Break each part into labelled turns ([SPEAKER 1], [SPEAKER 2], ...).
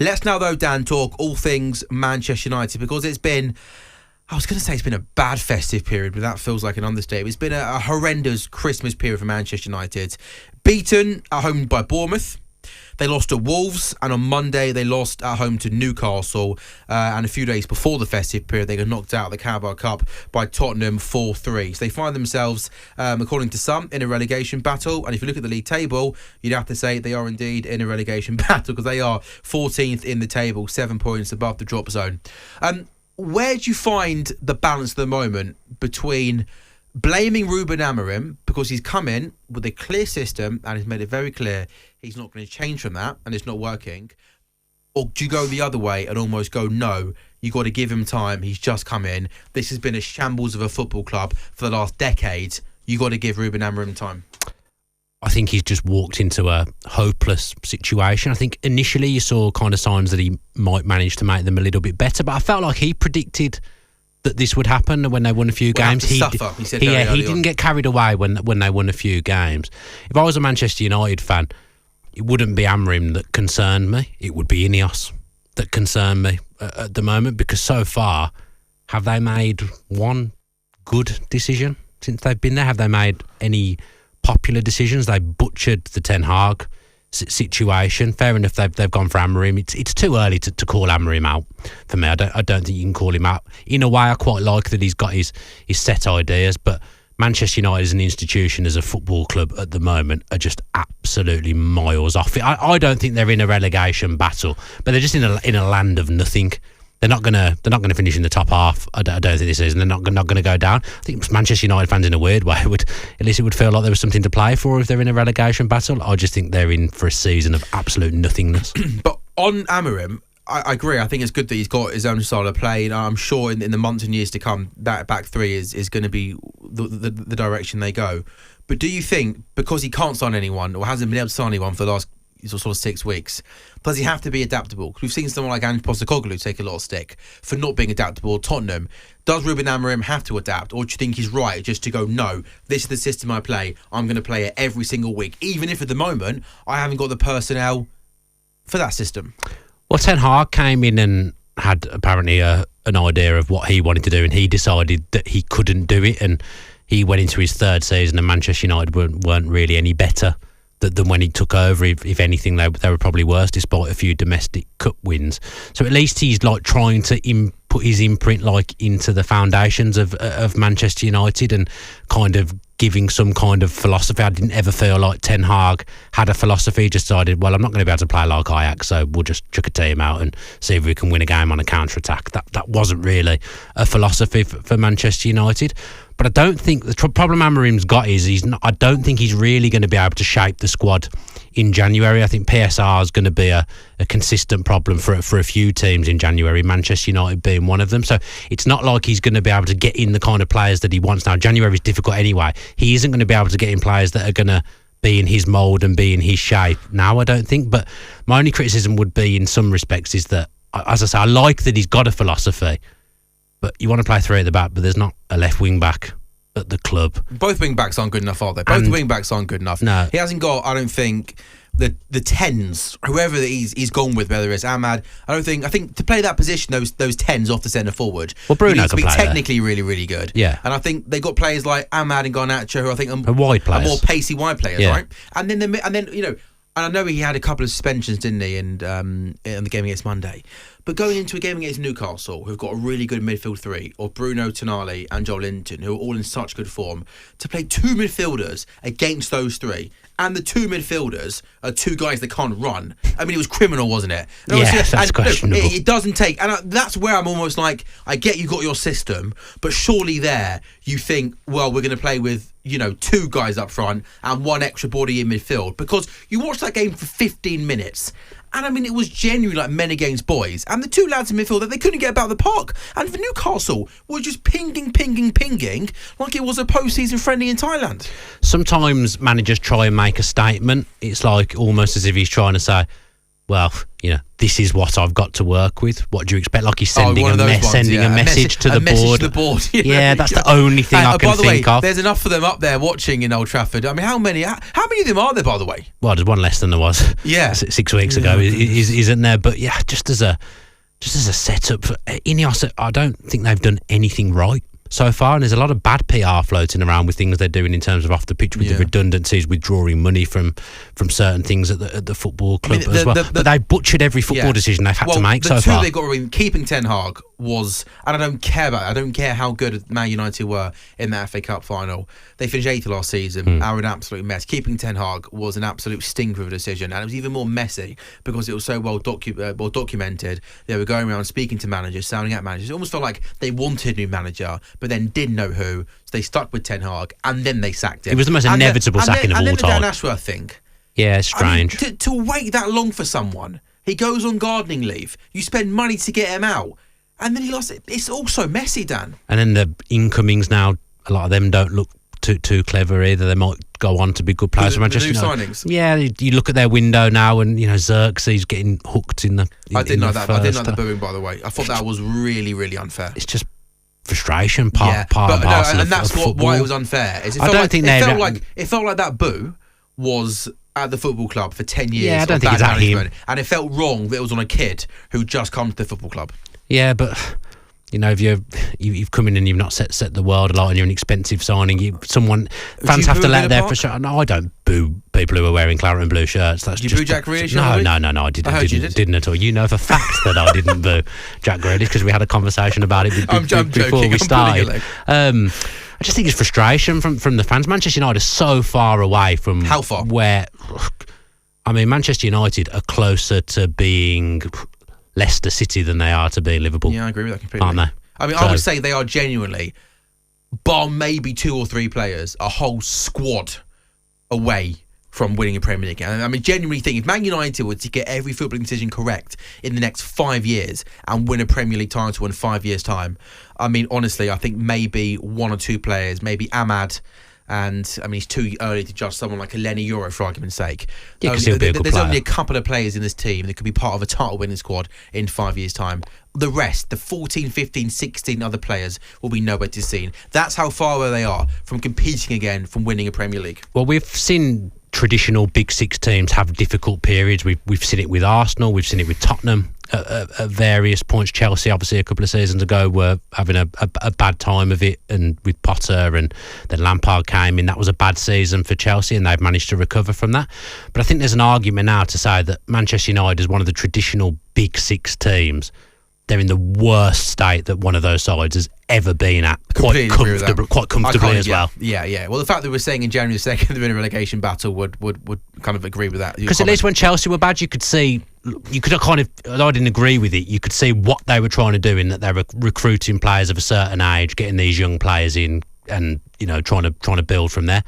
[SPEAKER 1] Let's now, though, Dan, talk all things Manchester United, because it's been... I was going to say it's been a bad festive period, but that feels like an understatement. It's been a horrendous Christmas period for Manchester United. Beaten at home by Bournemouth. They lost to Wolves, and on Monday they lost at home to Newcastle. And a few days before the festive period, they got knocked out of the Carabao Cup by Tottenham 4-3. So they find themselves, according to some, in a relegation battle. And if you look at the league table, you'd have to say they are indeed in a relegation battle, because they are 14th in the table, 7 points above the drop zone. Where do you find the balance at the moment between blaming Ruben Amorim because he's come in with a clear system and he's made it very clear he's not going to change from that and it's not working, or do you go the other way and almost go, no, you got to give him time, he's just come in, this has been a shambles of a football club for the last decade, you got to give Ruben Amorim time?
[SPEAKER 2] I think he's just walked into a hopeless situation. I think initially you saw kind of signs that he might manage to make them a little bit better, but I felt like he predicted that this would happen when they won a few games.
[SPEAKER 1] He
[SPEAKER 2] didn't get carried away when they won a few games. If I was a Manchester United fan, it wouldn't be Amorim that concerned me. It would be Ineos that concerned me at the moment, because so far, have they made one good decision since they've been there? Have they made any popular decisions? They butchered the Ten Hag situation. Fair enough, they've gone for Amorim. It's too early to call Amorim out for me. I don't think you can call him out. In a way, I quite like that he's got his set ideas, but Manchester United as an institution, as a football club at the moment, are just absolutely miles off it. I don't think they're in a relegation battle, but they're just in a land of nothing. They're not gonna finish in the top half. I don't think this season. They're not gonna go down. I think Manchester United fans, in a weird way, at least it would feel like there was something to play for if they're in a relegation battle. I just think they're in for a season of absolute nothingness.
[SPEAKER 1] But on Amorim, I agree. I think it's good that he's got his own style of play, and I'm sure in the months and years to come, that back three is going to be the direction they go. But do you think, because he can't sign anyone, or hasn't been able to sign anyone for the last sort of 6 weeks, does he have to be adaptable? Because we've seen someone like Ange Postecoglou take a lot of stick for not being adaptable at Tottenham. Does Ruben Amorim have to adapt, or do you think he's right just to go, no, this is the system I play, I'm going to play it every single week, even if at the moment I haven't got the personnel for that system?
[SPEAKER 2] Well, Ten Hag came in and had apparently an idea of what he wanted to do, and he decided that he couldn't do it, and he went into his third season, and Manchester United weren't really any better than when he took over. If anything, they were probably worse, despite a few domestic cup wins. So at least he's like trying to put his imprint like into the foundations of Manchester United and kind of giving some kind of philosophy. I didn't ever feel like Ten Hag had a philosophy. He just decided, well, I'm not going to be able to play like Ajax, so we'll just chuck a team out and see if we can win a game on a counter-attack. That wasn't really a philosophy for Manchester United. But I don't think the problem Amorim's got is I don't think he's really going to be able to shape the squad in January. I think PSR is going to be a consistent problem for a few teams in January, Manchester United being one of them. So it's not like he's going to be able to get in the kind of players that he wants now. January is difficult anyway. He isn't going to be able to get in players that are going to be in his mould and be in his shape now, I don't think. But my only criticism would be, in some respects, is that, as I say, I like that he's got a philosophy, but you want to play three at the back, but there's not a left wing back at the club.
[SPEAKER 1] Both wing backs aren't good enough, are they? Both wing backs aren't good enough.
[SPEAKER 2] No.
[SPEAKER 1] He hasn't got, I don't think, the tens, whoever he's gone with, whether it's Ahmad. I think to play that position, those tens off the centre forward,
[SPEAKER 2] well, Bruno
[SPEAKER 1] you need to be
[SPEAKER 2] can play
[SPEAKER 1] technically really, really good.
[SPEAKER 2] Yeah.
[SPEAKER 1] And I think they got players like Ahmad and Garnacho, who I think
[SPEAKER 2] are wide players,
[SPEAKER 1] are more pacey wide players,
[SPEAKER 2] yeah.
[SPEAKER 1] right? And then you know, and I know he had a couple of suspensions, didn't he, in the game against Monday. But going into a game against Newcastle, who've got a really good midfield three, or Bruno, Tonali and Joel Linton, who are all in such good form, to play two midfielders against those three, and the two midfielders are two guys that can't run. I mean, it was criminal, wasn't it?
[SPEAKER 2] And that's questionable.
[SPEAKER 1] It doesn't take, and that's where I'm almost like, I get you got your system, but surely there you think, well, we're going to play with, you know, two guys up front and one extra body in midfield, because you watched that game for 15 minutes. And I mean, it was genuinely like men against boys. And the two lads in midfield, that they couldn't get about the park. And for Newcastle, were just pinging like it was a post-season friendly in Thailand.
[SPEAKER 2] Sometimes managers try and make a statement. It's like almost as if he's trying to say, well, this is what I've got to work with. What do you expect? Like he's sending
[SPEAKER 1] one of those ones,
[SPEAKER 2] a message to the board. Yeah, that's the only thing I can think of.
[SPEAKER 1] There's enough of them up there watching in Old Trafford. I mean, how many of them are there, by the way?
[SPEAKER 2] Well, there's one less than there was 6 weeks ago, isn't there? But yeah, just as a setup for Ineos, I don't think they've done anything right so far, and there's a lot of bad PR floating around with things they're doing in terms of off the pitch with the redundancies, withdrawing money from certain things at the football club as well. But they butchered every football decision they've had to make so far.
[SPEAKER 1] The two they got keeping Ten Hag was, and I don't care about it. I don't care how good Man United were in that FA Cup final. They finished 8th last season. Are an absolute mess. Keeping Ten Hag was an absolute stinker of a decision, and it was even more messy because it was so well documented. They were going around speaking to managers, sounding out managers. It almost felt like they wanted a new manager, but then didn't know who, so they stuck with Ten Hag, and then they sacked him.
[SPEAKER 2] It was the most inevitable sacking of all time.
[SPEAKER 1] And then the Dan Ashworth thing.
[SPEAKER 2] Yeah, it's strange.
[SPEAKER 1] I mean, to wait that long for someone, he goes on gardening leave. You spend money to get him out, and then he lost it. It's all so messy, Dan.
[SPEAKER 2] And then the incomings now, a lot of them don't look too clever either. They might go on to be good players.
[SPEAKER 1] The new signings.
[SPEAKER 2] Yeah, you look at their window now, and Xerxes getting hooked in the.
[SPEAKER 1] I didn't like that. I didn't like the booing, by the way. I thought that was really, really unfair.
[SPEAKER 2] It's just frustration, part and parcel
[SPEAKER 1] and that's why it was unfair. It felt like that boo was at the football club for 10 years.
[SPEAKER 2] Yeah, I don't think it's at him.
[SPEAKER 1] And it felt wrong that it was on a kid who just come to the football club.
[SPEAKER 2] Yeah, but if you've come in and you've not set the world alight and you're an expensive signing, fans have to let their frustration. No, I don't boo people who are wearing claret and blue shirts. That's
[SPEAKER 1] Did you boo Jack Grealish?
[SPEAKER 2] No, I didn't at all. You know for fact that I didn't boo Jack Grealish because we had a conversation about it before we started. I just think it's frustration from the fans. Manchester United are so far away from
[SPEAKER 1] how far?
[SPEAKER 2] Where, I mean, Manchester United are closer to being Leicester City than they are to being Liverpool.
[SPEAKER 1] Yeah, I agree with that completely.
[SPEAKER 2] Aren't they?
[SPEAKER 1] I mean, I would say they are genuinely, bar maybe 2 or 3 players, a whole squad away from winning a Premier League. I mean, genuinely think if Man United were to get every footballing decision correct in the next 5 years and win a Premier League title in 5 years' time, I mean, honestly, I think maybe 1 or 2 players, maybe Ahmad, and I mean, it's too early to judge someone like a Lenny Euro, for argument's sake.
[SPEAKER 2] Yeah, because he'll be a good
[SPEAKER 1] There's
[SPEAKER 2] player.
[SPEAKER 1] only a couple of players in this team that could be part of a title-winning squad in 5 years' time. The rest, the 14, 15, 16 other players, will be nowhere to be seen. That's how far away they are from competing again, from winning a Premier League.
[SPEAKER 2] Well, we've seen traditional Big Six teams have difficult periods. We've seen it with Arsenal. We've seen it with Tottenham at various points. Chelsea, obviously, a couple of seasons ago, were having a bad time of it, and with Potter, and then Lampard came in. That was a bad season for Chelsea, and they've managed to recover from that. But I think there's an argument now to say that Manchester United is one of the traditional Big Six teams. They're in the worst state that one of those sides has ever been at, quite comfortably as well.
[SPEAKER 1] Yeah. Well, the fact that we're saying in January the 2nd they're in a relegation battle would kind of agree with that.
[SPEAKER 2] Because at least when Chelsea were bad, I didn't agree with it. You could see what they were trying to do in that they were recruiting players of a certain age, getting these young players in, and trying to build from there.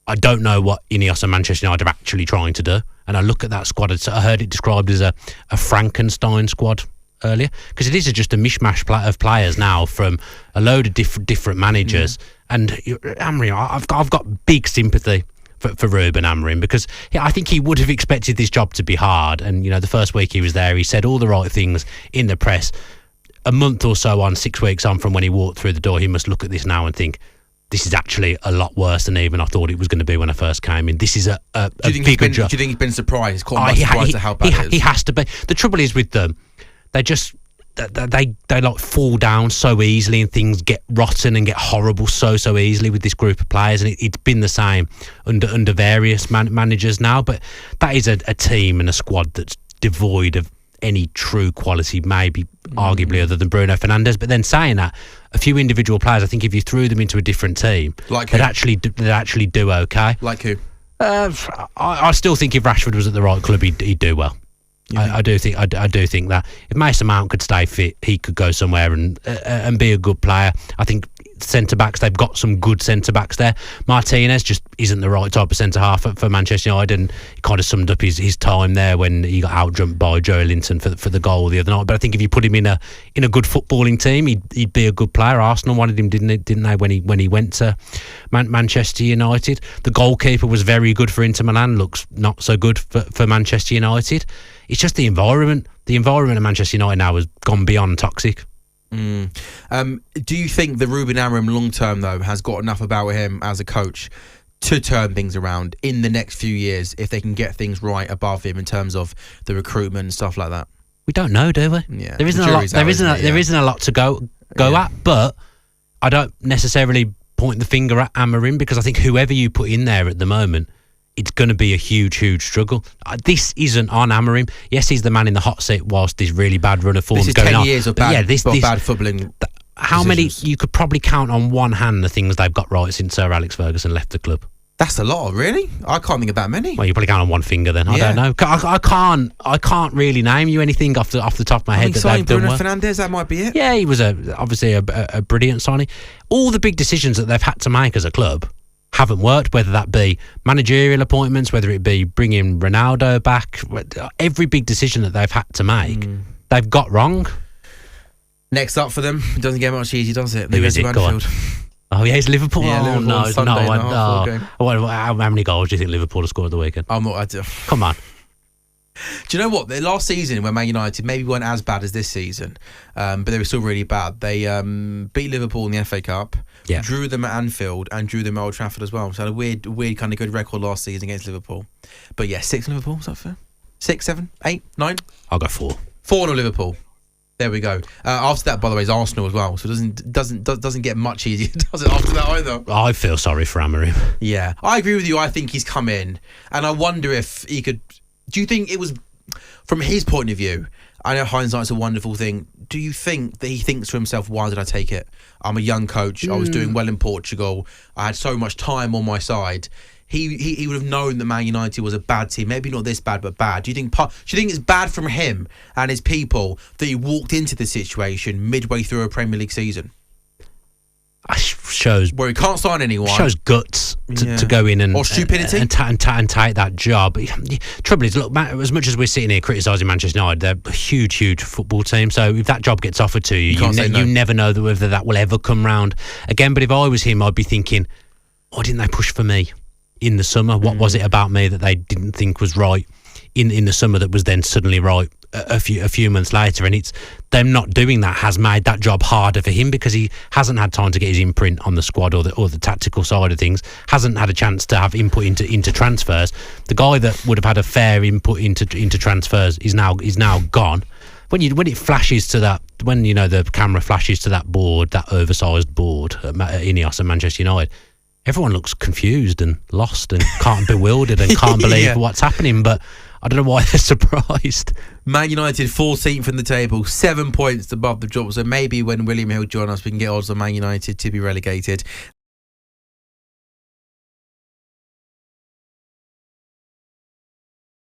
[SPEAKER 2] I don't know what Ineos and Manchester United are actually trying to do. And I look at that squad. I heard it described as a Frankenstein squad earlier, because it is just a mishmash of players now from a load of different managers. And Amorim, I've got big sympathy for Ruben Amorim, because I think he would have expected this job to be hard. And the first week he was there, he said all the right things in the press. A month or so on, 6 weeks on from when he walked through the door, he must look at this now and think, this is actually a lot worse than even I thought it was going to be when I first came in. This is a bigger job.
[SPEAKER 1] Do you think he's been surprised? Caught by surprise at how bad it is?
[SPEAKER 2] He has to be. The trouble is with them, they just they like fall down so easily, and things get rotten and get horrible so easily with this group of players. And it's been the same under various managers now. But that is a team and a squad that's devoid of any true quality, maybe arguably other than Bruno Fernandes. But then saying that, a few individual players, I think if you threw them into a different team, they'd actually do okay.
[SPEAKER 1] Like who?
[SPEAKER 2] I still think if Rashford was at the right club, he'd do well. I do think that if Mason Mount could stay fit, he could go somewhere and be a good player. I think centre-backs. They've got some good centre-backs there. Martinez just isn't the right type of centre-half for Manchester United, and he kind of summed up his time there when he got out-jumped by Joe Linton for the goal the other night. But I think if you put him in a good footballing team, he'd be a good player. Arsenal wanted him, didn't they, when he went to Manchester United. The goalkeeper was very good for Inter Milan, looks not so good for Manchester United. It's just the environment. The environment of Manchester United now has gone beyond toxic.
[SPEAKER 1] Do you think the Ruben Amorim long term though has got enough about him as a coach to turn things around in the next few years if they can get things right above him in terms of the recruitment and stuff like that?
[SPEAKER 2] We don't know, do we?
[SPEAKER 1] Yeah,
[SPEAKER 2] there isn't a lot. There isn't a lot to go at, but I don't necessarily point the finger at Amorim because I think whoever you put in there at the moment, it's going to be a huge, huge struggle. This isn't on Amorim. Yes, he's the man in the hot seat whilst this really bad run of form
[SPEAKER 1] is
[SPEAKER 2] going
[SPEAKER 1] 10
[SPEAKER 2] on.
[SPEAKER 1] years of bad, bad footballing.
[SPEAKER 2] How many? You could probably count on one hand the things they've got right since Sir Alex Ferguson left the club.
[SPEAKER 1] That's a lot, really. I can't think of that many.
[SPEAKER 2] Well, you probably count on one finger then. I don't know. I can't really name you anything off the top of my head that they've done well.
[SPEAKER 1] Fernandes, that might be it.
[SPEAKER 2] Yeah, he was obviously a brilliant signing. All the big decisions that they've had to make as a club haven't worked, whether that be managerial appointments, whether it be bringing Ronaldo back. Every big decision that they've had to make, they've got wrong.
[SPEAKER 1] Next up for them, it doesn't get much easier, does it?
[SPEAKER 2] Who is it? Go on. Oh, yeah, it's Liverpool.
[SPEAKER 1] Yeah,
[SPEAKER 2] Liverpool
[SPEAKER 1] no.
[SPEAKER 2] How many goals do you think Liverpool have scored at the weekend? Come on.
[SPEAKER 1] Do you know what? The last season when Man United maybe weren't as bad as this season, but they were still really bad. They beat Liverpool in the FA Cup, drew them at Anfield and drew them at Old Trafford as well. So had a weird kind of good record last season against Liverpool. But yeah, 6 Liverpool, is that fair? 6, 7, 8, 9?
[SPEAKER 2] I'll go 4.
[SPEAKER 1] 4 Liverpool. There we go. After that, by the way, is Arsenal as well. So it doesn't get much easier, does it, after that either?
[SPEAKER 2] I feel sorry for Amorim.
[SPEAKER 1] Yeah, I agree with you. I think he's come in, and I wonder if he could. Do you think it was, from his point of view, I know hindsight's a wonderful thing, do you think that he thinks to himself, why did I take it? I'm a young coach. I was doing well in Portugal. I had so much time on my side. He would have known that Man United was a bad team. Maybe not this bad, but bad. Do you think it's bad from him and his people that he walked into the situation midway through a Premier League season?
[SPEAKER 2] Shows
[SPEAKER 1] where he can't sign anyone.
[SPEAKER 2] Shows guts to go in and
[SPEAKER 1] or stupidity
[SPEAKER 2] and take that job. Trouble is, look, as much as we're sitting here criticising Manchester United, they're a huge, huge football team. So if that job gets offered to you, you never know whether that will ever come round again. But if I was him, I'd be thinking, why didn't they push for me in the summer? What was it about me that they didn't think was right in the summer that was then suddenly right a few months later? And it's them not doing that has made that job harder for him because he hasn't had time to get his imprint on the squad or the tactical side of things, hasn't had a chance to have input into transfers. The guy that would have had a fair input into transfers is now gone. When it flashes to that, when the camera flashes to that board, that oversized board at Ineos and Manchester United, everyone looks confused and lost and bewildered and can't believe what's happening. But I don't know why they're surprised.
[SPEAKER 1] Man United 14th in the table, 7 points above the drop. So maybe when William Hill joins us, we can get odds on Man United to be relegated.